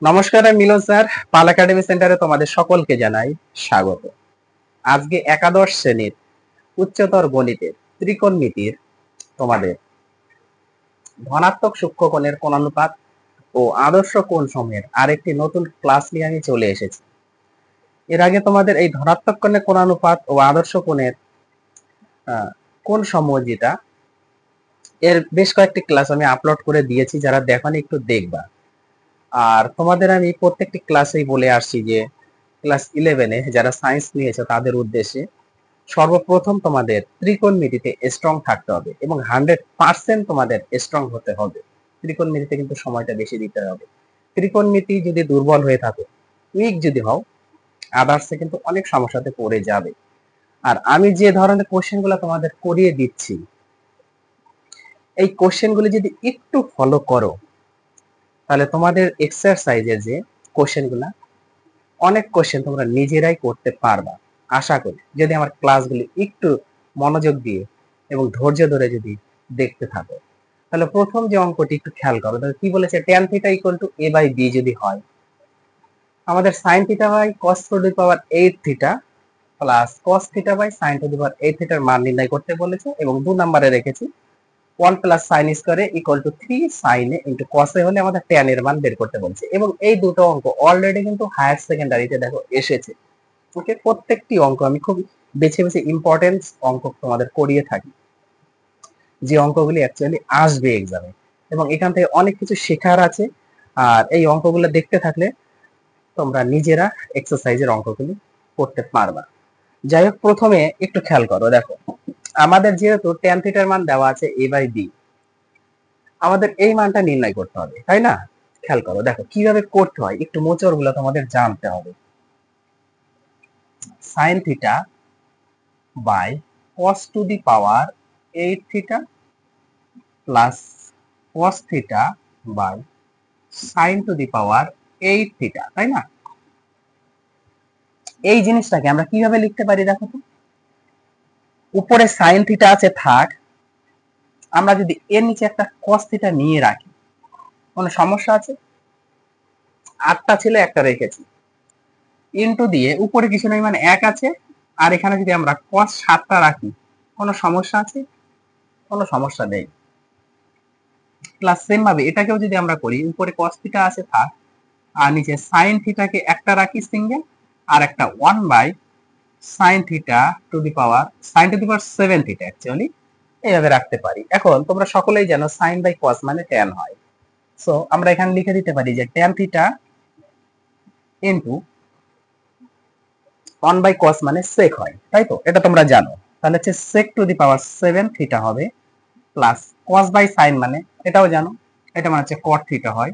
নমস্কার, আমি মিলন স্যার। পাল একাডেমি সেন্টারে তোমাদের সকলকে জানাই স্বাগত। আজকে একাদশ শ্রেণীর উচ্চতর গণিতের ত্রিকোণমিতির তোমাদের ধনাত্মক সূক্ষ্মকোণের কোণানুপাত ও আদর্শ কোণ সমূহের আরেকটি নতুন ক্লাস নিয়ে আমি চলে এসেছি। এর আগে তোমাদের এই ধনাত্মক কোণের কোণানুপাত ও আদর্শ কোণের কোণ সমূহ যেটা, এর বেশ কয়েকটি ক্লাস আমি আপলোড করে দিয়েছি, যারা দেখোনি একটু দেখবা। আর তোমাদের আমি প্রত্যেকটি ক্লাসেই বলে আসছি যে ক্লাস 11-এ যারা সায়েন্স নিয়েছে তাদের উদ্দেশ্যে সর্বপ্রথম তোমাদের ত্রিকোণমিতিতে স্ট্রং থাকতে হবে এবং 100% তোমাদের স্ট্রং হতে হবে। ত্রিকোণমিতিতে কিন্তু সময়টা বেশি দিতে হবে। ত্রিকোণমিতি যদি দুর্বল হয়ে থাকে, উইক যদি হও, আদার্সে কিন্তু অনেক সমস্যাতে পড়ে যাবে। আর আমি যে ধরনের কোশ্চেনগুলো তোমাদের করিয়ে দিচ্ছি, এই কোশ্চেনগুলি যদি একটু ফলো করো, তাহলে তোমাদের এক্সারসাইজের যে কোশ্চেনগুলো, অনেক কোশ্চেন তোমরা নিজেরাই করতে পারবা আশা করি, যদি আমার ক্লাসগুলি একটু মনোযোগ দিয়ে এবং ধৈর্য ধরে যদি দেখতে থাকো। তাহলে প্রথম যে অঙ্কটি একটু খেয়াল করো, তাহলে কি বলেছে, tan theta equal to a by b যদি হয়, আমাদের sin theta by cos to the power 8 theta plus cos theta by sin to the power 8 থিটার মান নির্ণয় করতে বলেছে। এবং 2 নম্বরে রেখেছি 1 plus sin square equal to 3 sin a into cos a হলে আমাদের tan এর মান বের করতে বলছে। এবং এই দুটো অঙ্ক অলরেডি কিন্তু হায়ার সেকেন্ডারিতে দেখো এসেছে। ওকে, প্রত্যেকটি অঙ্ক আমি খুব বেছে বেছে ইম্পর্টেন্স অঙ্ক তোমাদের করিয়ে থাকি, যে অঙ্কগুলি অ্যাকচুয়ালি আসবে এক্সামে, এবং এখান থেকে অনেক কিছু শেখার আছে। আর এই অঙ্কগুলো দেখতে থাকলে তোমরা নিজেরা এক্সারসাইজের অঙ্কগুলি করতে পারবা। যাই হোক, প্রথমে একটু খেয়াল করো, দেখো আমাদের যেহেতু tan থিটার মান দেওয়া আছে a বাই b, আমাদের এই মানটা নির্ণয় করতে হবে, তাই না? খেয়াল করো, দেখো কিভাবে করতে হয়, একটু মোচড় গুলো তোমাদের জানতে হবে। sin theta by cos to the power 8 theta plus cos theta by sin to the power 8 theta, তাই না? এই জিনিসটাকে আমরা কিভাবে লিখতে পারি, দেখো তো। উপরে sin থিটা আছে, থাক। আমরা যদি এর নিচে একটা cos থিটা নিয়ে রাখি, কোনো সমস্যা আছে? 8টা ছিল, একটা রেখেছি, ইনটু দিয়ে উপরে কিছু নাই মানে 1 আছে। আর এখানে যদি আমরা cos 7টা রাখি, কোনো সমস্যা আছে? কোনো সমস্যা নেই। প্লাস সেম ভাবে এটাকেও যদি আমরা করি, উপরে cos থিটা আছে, থাক। আর নিচে sin থিটাকে একটা রাখি সিঙ্গেল, আর একটা 1 by sin theta to the power 7 theta actually এইভাবে রাখতে পারি। এখন তোমরা সকলেই জানো sin বাই cos মানে tan হয়। সো আমরা এখানে লিখে দিতে পারি যে tan theta into 1 by cos মানে sec হয়, তাই তো? এটা তোমরা জানো। তাহলে হচ্ছে sec two the power 7 theta হবে, প্লাস cos বাই sin মানে এটাও জানো, এটা মানে হচ্ছে cot থিটা হয়,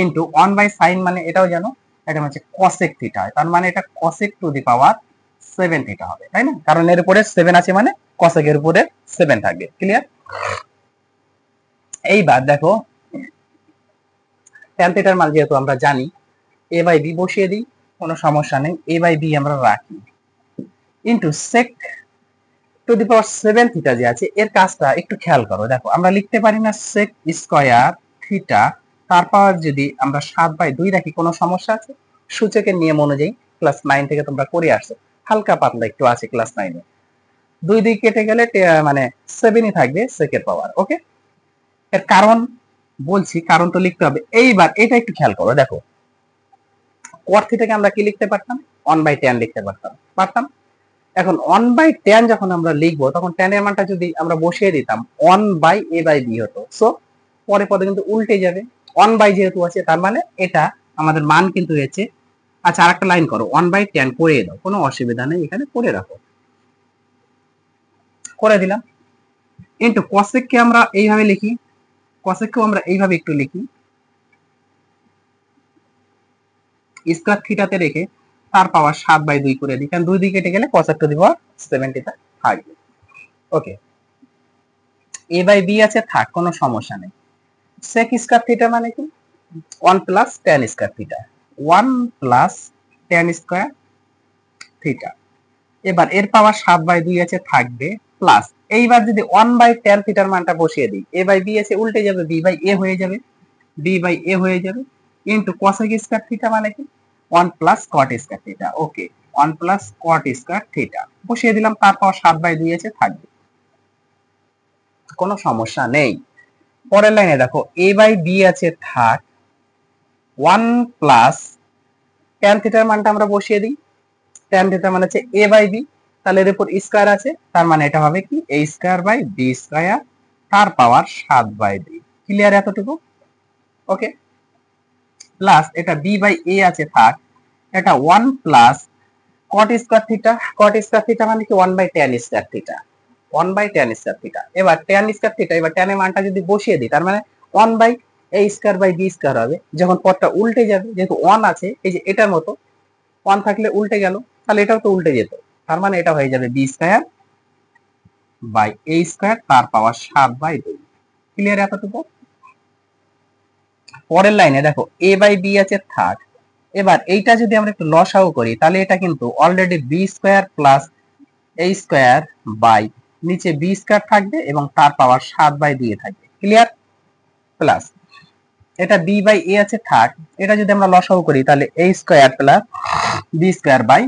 ইনটু 1 বাই sin মানে এটাও জানো, এটা মানে হচ্ছে cosec থিটা হয়। তার মানে এটা cosec two the power 7 theta হবে, তাই না? কারণ এর উপরে 7 আছে মানে cosec এর উপরে 7 থাকবে। ক্লিয়ার? এইবার দেখো, tan থিটার মান যেহেতু আমরা জানি, a বাই b বসিয়ে দিই, কোনো সমস্যা নেই। a বাই b আমরা রাখি, into sec two the power 7 theta যে আছে, এর কাজটা একটু খেয়াল করো। দেখো আমরা লিখতে পারি না sec স্কয়ার থিটা, তার পাওয়ার যদি আমরা 7/2 রাখি, কোনো সমস্যা আছে? সূচকের নিয়ম অনুযায়ী ক্লাস 9 থেকে তোমরা করে আসছো, হালকা পাতলা একটু আছে ক্লাস 9-এ। 2 কেটে গেলে মানে 7ই থাকবে সেকের পাওয়ার। ওকে, এর কারণ বলছি, কারণ তো লিখতে হবে। এইবার এটা একটু খেয়াল করো, দেখো cot থিটাকে আমরা কি লিখতে পারতাম? 1/tan লিখতে পারতাম। এখন 1/tan যখন আমরা লিখবো, তখন tan এর মানটা যদি আমরা বসিয়ে দিতাম 1/a/b হতো। সো পরে পদে কিন্তু উল্টে যাবে, 1 যেহেতু আছে, তার মানে এটা আমাদের মান কিন্তু হয়েছে। আচ্ছা, আরেকটা লাইন করো, 1/tan করে দাও, কোনো অসুবিধা নেই, এখানে করে রাখো। করে দিলাম। ইনটু cosec কে আমরা এইভাবে লিখি, cosec কেও আমরা এইভাবে একটু লিখি, স্কয়ার থিটাতে রেখে তার পাওয়ার 7/2 করে দিই, কারণ 2 কেটে গেলে cosec টু দি পাওয়ার 7 টা থাকবে। ওকে, a বাই b আছে, থাক, কোনো সমস্যা নেই। sec স্কয়ার থিটা মানে কি? 1 plus tan square theta, 1 plus tan square theta. এবার এর পাওয়ার 7/2 আছে, থাকবে, প্লাস এইবার যদি 1/tan থিটার মানটা বসিয়ে দিই, a বাই b আছে, উল্টে যাবে, b বাই a হয়ে যাবে, b বাই a হয়ে যাবে, ইন্টু কোসেক স্কয়ার থিটা মানে কি 1 প্লাস কট স্কয়ার থিটা। ওকে, 1 প্লাস কট স্কয়ার থিটা বসিয়ে দিলাম, তার পাওয়ার 7/2 আছে, থাকবে, কোনো সমস্যা নেই। পরের লাইনে দেখো a বাই b আছে, থাক 1 প্লাস tan থিটার মানটা আমরা বসিয়ে দিই। tan থিটা মানে হচ্ছে a বাই b, তাহলে এর উপর স্কয়ার আছে, তার মানে এটা হবে কি a square by b square তার পাওয়ার 7/2। ক্লিয়ার এতটুকু? ওকে, প্লাস এটা b বাই a আছে, থাক এটা 1 plus cot square theta. cot square theta মানে কি 1 by tan square theta, 1 by tan square theta. এবার tan স্কয়ার থিটা, এবার tan এর মানটা যদি বসিয়ে দিই, তার মানে 1 by a square by b square হবে। যখন পদটা উল্টে যাবে, যেহেতু 1 আছে, এই যে এটার মতো 1 থাকলে উল্টে গেল, তাহলে এটাও তো উল্টে যেত, তার মানে এটা হয়ে যাবে b square by a square তার পাওয়ার 7/2। ক্লিয়ার এতটুকু? পরের লাইনে দেখো a বাই b আছে, থাক এবার এইটা যদি আমরা একটু লসাগু করি, তাহলে এটা কিন্তু already b square plus a square by নিচে b স্কয়ার থাকবে এবং তার পাওয়ার 7/2 থাকবে। ক্লিয়ার? প্লাস এটা b বাই a আছে, থাক এটা যদি আমরা লসাগু করি, তাহলে a square plus b square by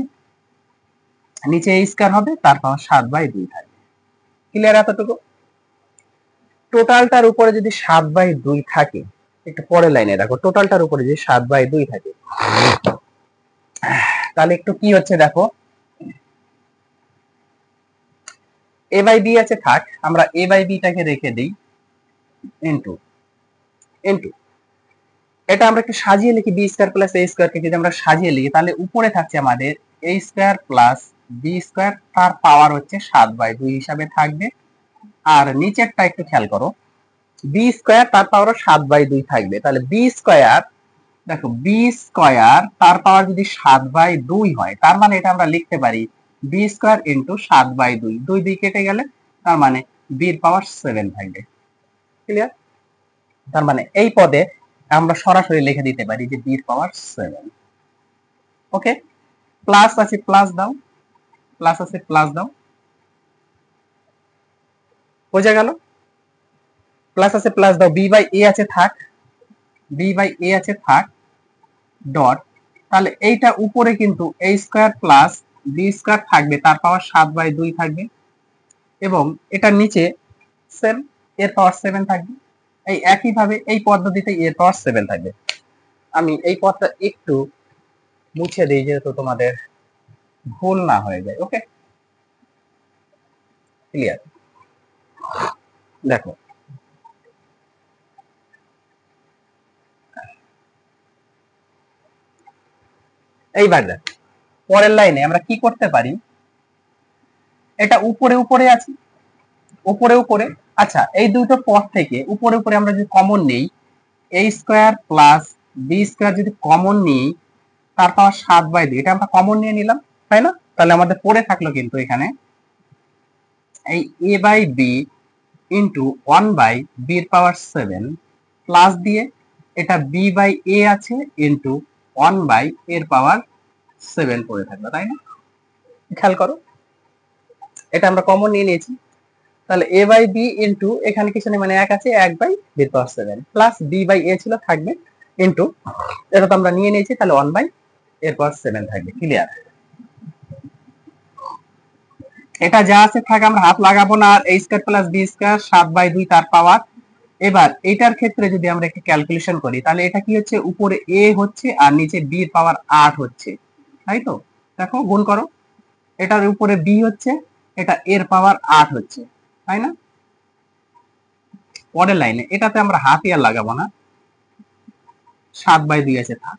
নিচে a স্কয়ার হবে, তার পাওয়ার 7/2 থাকবে। ক্লিয়ার এতটুকু? টোটালটার উপরে যদি 7/2 থাকে, একটু পরের লাইনে দেখো, টোটালটার উপরে যদি 7/2 থাকে, তাহলে একটু কি হচ্ছে দেখো, a বাই b আছে, থাক আমরা a বাই b টাকে রেখে দিই, ইনটু ইনটু এটা আমরা একটু সাজিয়ে লিখি, b square plus a square কে যদি আমরা সাজিয়ে লিখি, তাহলে উপরে থাকছে আমাদের a square plus b square তার পাওয়ার হচ্ছে 7/2 হিসাবে থাকবে। আর নিচেরটা একটু খেয়াল করো, b স্কয়ার তার পাওয়ার 7/2 থাকবে, তাহলে b স্কয়ার, দেখো b স্কয়ার তার পাওয়ার যদি 7/2 হয়, তার মানে এটা আমরা লিখতে পারি b স্কয়ার ইনটু 7/2, 2 কেটে গেলে তার মানে b এর পাওয়ার 7 থাকবে। ক্লিয়ার? তার মানে এই পদে আমরা সরাসরি লিখে দিতে পারি যে b এর পাওয়ার 7। ওকে, প্লাস আছে প্লাস দাও, প্লাস আছে প্লাস দাও, বোঝা গেল? প্লাস আছে প্লাস দাও, b বাই a আছে, থাক b বাই a আছে, থাক ডট, তাহলে এইটা উপরে কিন্তু a square plus b square থাকবে, তার পাওয়ার 7/2 থাকবে, এবং এটা নিচে সেম এর পাওয়ার 7 থাকবে। এই একই ভাবে এই পদ্ধতিতে এর পাওয়ার 7 থাকবে। আমি এই পদটা একটু মুছে দিই যেহেতু তোমাদের ভুল না হয়ে যায়। ওকে, ক্লিয়ার? দেখো এইবার দেখো পরের লাইনে আমরা কি করতে পারি, এটা উপরে উপরে আছে, উপরে উপরে, আচ্ছা এই দুটো পদ থেকে উপরে উপরে আমরা যদি কমন নেই, a square plus b square যদি কমন নিই, তার পাওয়ার 7/2, এটা আমরা কমন নিয়ে নিলাম, তাই না? তাহলে আমাদের পড়ে থাকলো কিন্তু এখানে এই a by b into 1 by b এর পাওয়ার 7 প্লাস দিয়ে এটা b বাই a আছে ইন্টু 1 বাই এর পাওয়ার 7 পড়ে থাকলো, তাই না? খেয়াল করো, এটা আমরা কমন নিয়ে নিয়েছি, তাহলে a বাই b ইন্টু এখানে কিছু নেই, মানে 1 আছে, 1 বাই b এর power 7 plus b by a ছিল, থাকবে ইন্টু এটা তো আমরা নিয়ে নিয়েছি, তাহলে 1 বাই এর পাওয়ার 7 থাকবে। ক্লিয়ার? এটা যা আছে থাক, আমরা হাত লাগাবো না, আর a square plus b square 7/2 তার পাওয়ার। এবার এটার ক্ষেত্রে যদি আমরা একটু ক্যালকুলেশন করি, তাহলে এটা কি হচ্ছে, উপরে a হচ্ছে আর নিচে b এর পাওয়ার 8 হচ্ছে, তাই তো? দেখো গুণ করো, এটার উপরে b হচ্ছে, এটা এর পাওয়ার 8 হচ্ছে, তাই না? পরের লাইনে এটাতে আমরা হাত আর লাগাবো না, 7/2 আছে, থাক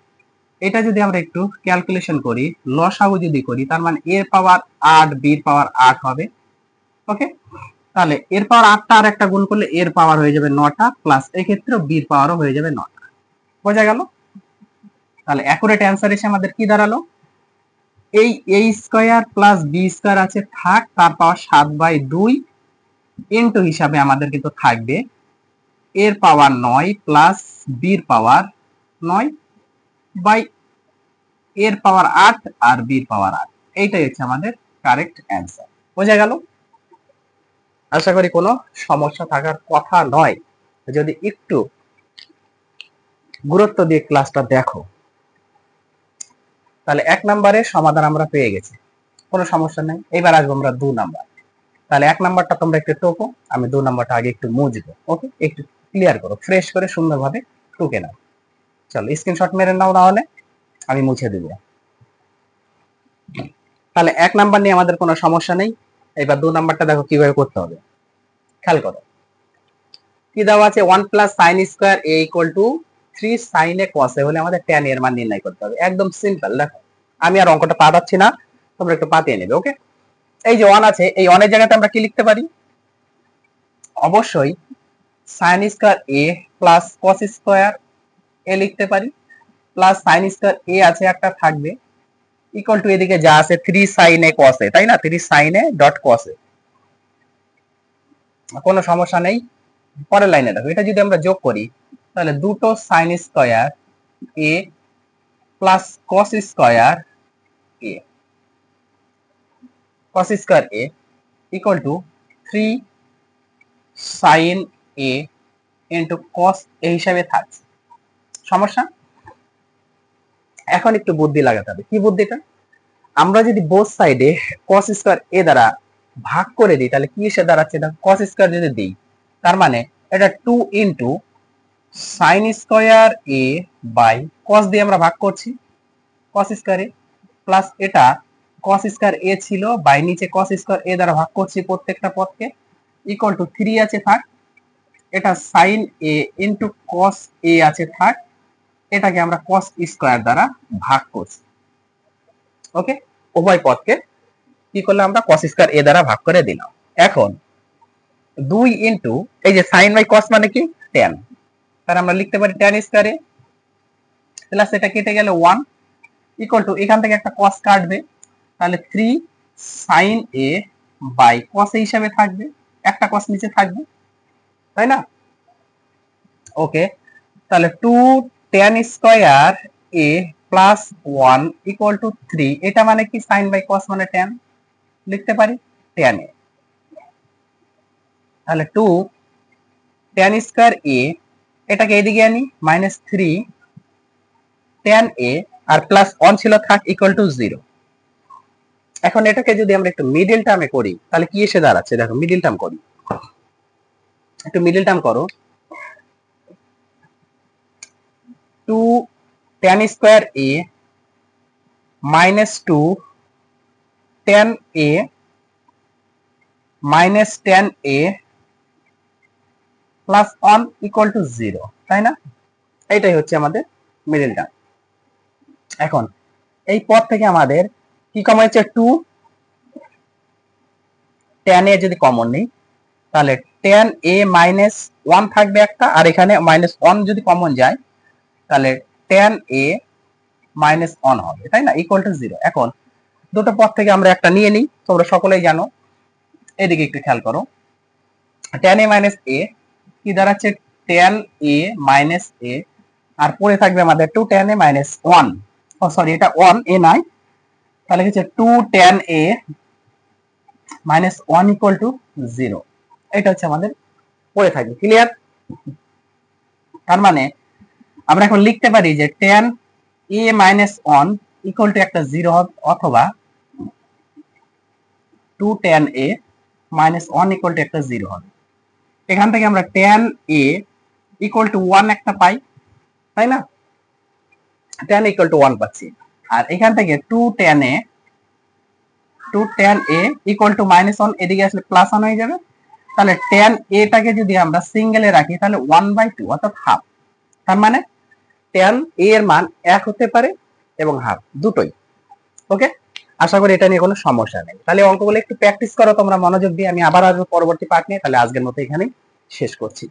এটা যদি আমরা একটু ক্যালকুলেশন করি, লসাগু যদি করি, তার মানে এর পাওয়ার 8 b এর পাওয়ার 8 হবে। ওকে, তাহলে এর পাওয়ার 8টা আর একটা গুণ করলে এর পাওয়ার হয়ে যাবে 9টা, প্লাস এই ক্ষেত্রে b এর পাওয়ারও হয়ে যাবে 9টা। বোঝা গেল? তাহলে অ্যাকুরেট অ্যান্সার এসে আমাদের কি দাঁড়ালো, এই a square plus b square আছে, থাক তার পাওয়ার 7/2 ইনটু হিসাবে আমাদের কিন্তু থাকবে এর পাওয়ার 9 প্লাস b এর পাওয়ার 9 বাই এর পাওয়ার 8 আর b এর পাওয়ার 8। এইটাই হচ্ছে আমাদের কারেক্ট অ্যান্সার। বোঝা গেল? আশা করি কোনো সমস্যা থাকার কথা নয়। যদি একটু গুরুত্ব দিয়ে ক্লাসটা দেখো। তাহলে 1 নম্বরের সমাধান আমরা পেয়ে গেছি, কোনো সমস্যা নেই। এবার আসবো আমরা 2 নাম্বার। তাহলে 1 নাম্বারটা তোমরা একটু টোকো, আমি 2 নাম্বারটা আগে একটু মুছবো। ওকে, একটু ক্লিয়ার করো, ফ্রেশ করে সুন্দরভাবে টুকে নাও। চলো স্ক্রিনশট মেরে নাও, না হলে আমি মুছে দিব। তাহলে 1 নাম্বার নিয়ে আমাদের কোনো সমস্যা নেই। এবার 2 নাম্বারটা দেখো কিভাবে করতে হবে, খেয়াল করো। কি দেওয়া আছে, 1 plus sine square A equal to 3 sine A cos A হলে আমাদের ট্যান এর মান নির্ণয় করতে হবে। একদম সিম্পল। দেখো আমি আর অঙ্কটা পাঠাচ্ছি না, তোমরা একটু পাতিয়ে নেবে। ওকে, এই যে 1 আছে, এই 1 এর জায়গাতে আমরা কি লিখতে পারি, অবশ্যই সাইন স্কোয়ার এ প্লাস কস স্কোয়ার এ লিখতে পারি, প্লাস সাইন স্কোয়ার এ আছে একটা থাকবে, ইকুয়াল টু এদিকে যা আছে 3 সাইন এ কস এ, তাই না, 3 সাইন এ ডট কস এ। কোনো সমস্যা নেই। পরের লাইনে দেখো, এটা যদি আমরা যোগ করি তাহলে দুটো sine square A plus cos square A, cos square A equal to 3 sine A into cos A হিসাবে থাকছে। সমস্যা? এখন একটু বুদ্ধি লাগাতে হবে। কি বুদ্ধিটা, আমরা যদি বোথ সাইডে কস স্কয়ার এ দ্বারা ভাগ করে দিই তাহলে কি এসে দাঁড়াচ্ছে, এটা কস স্কয়ার যদি দিই তার মানে এটা 2 into sine square A by cos দিয়ে আমরা ভাগ করছি কস স্কয়ার এ, প্লাস এটা কস স্কয়ার এ ছিল বাই নিচে কস স্কয়ার এ দ্বারা ভাগ করছি প্রত্যেকটা পদকে, ইকুয়াল টু 3 আছে থাক, এটা সাইন এ ইন্টু কস এ আছে থাক, এটাকে আমরা কস স্কয়ার দ্বারা ভাগ করছি। ওকে, উভয় পদকে কি করলে আমরা কস স্কয়ার এ দ্বারা ভাগ করে দিলাম। এখন 2 ইন্টু এই যে সাইন বাই কস মানে কি tan, তাহলে আমরা লিখতে পারি tan স্কয়ার এ প্লাস এটা কেটে গেলে 1 ইকুয়াল টু এখান থেকে একটা cos কাটবে, তাহলে 3 sin a by cos a হিসাবে থাকবে, একটা cos নিচে থাকবে, তাই না। ওকে, তাহলে 2 tan square a plus 1 equal to 3, এটা মানে কি sin বাই cos মানে tan, লিখতে পারি tan a। তাহলে 2 tan স্কয়ার a, এটাকে এদিকে আনি -3 tan a আর প্লাস 1 ছিল থাক ইকুয়াল টু 0। এখন এটাকে যদি আমরা একটু মিডল টার্মে করি তাহলে কি এসে দাঁড়াচ্ছে, দেখো মিডল টার্ম করি, একটু মিডল টার্ম করো। 2 tan square a -2 tan a tan a plus 1 equal to 0, তাই না। এইটাই হচ্ছে আমাদের মিডল টার্ম। এখন এই পদ থেকে আমাদের কি কমন হচ্ছে, 2 tan a যদি কমন নেই তাহলে tan a -1 থাকবে একটা, আর এখানে -1 যদি কমন যায় তাহলে tan a -1 হবে, তাই না, ইকুয়াল টু 0। এখন দুটো পদ থেকে আমরা একটা নিয়ে নিই, তোমরা সকলেই জানো। এদিকে একটু খেয়াল করো, tan a - a কি দাঁড়াচ্ছে, tan a - a আর পরে থাকবে আমাদের 2 tan a -1, ও সরি এটা 1 a নাই, তাহলে হচ্ছে 2 tan a -1 ইকুয়াল টু 0, এটা হচ্ছে আমাদের পরে থাকবে। ক্লিয়ার? তার মানে আমরা এখন লিখতে পারি যে tan a -1 ইকুয়াল টু একটা 0 হবে, অথবা 2 tan a -1 ইকুয়াল টু একটা 0 হবে। এখান থেকে আমরা tan a ইকুয়াল টু 1 একটা পাই, তাই না, tan ইকুয়াল টু 1 পাচ্ছি। আর এখান থেকে 2 tan a ইকুয়াল টু -1 এদিকে আসলে প্লাস 1 হয়ে যাবে, তাহলে tan a টাকে যদি আমরা সিঙ্গেলে রাখি তাহলে 1/2 অর্থাৎ হাফ। তার মানে tan a এর মান 1 হতে পারে এবং হাফ, দুটোই। ওকে, আশা করি এটা নিয়ে কোনো সমস্যা নেই। তাহলে অঙ্কগুলো একটু প্র্যাকটিস করো তোমরা মনোযোগ দিয়ে। আমি আবার আসবো পরবর্তী পার্ট নিয়ে। তাহলে আজকের মতো এখানেই শেষ করছি।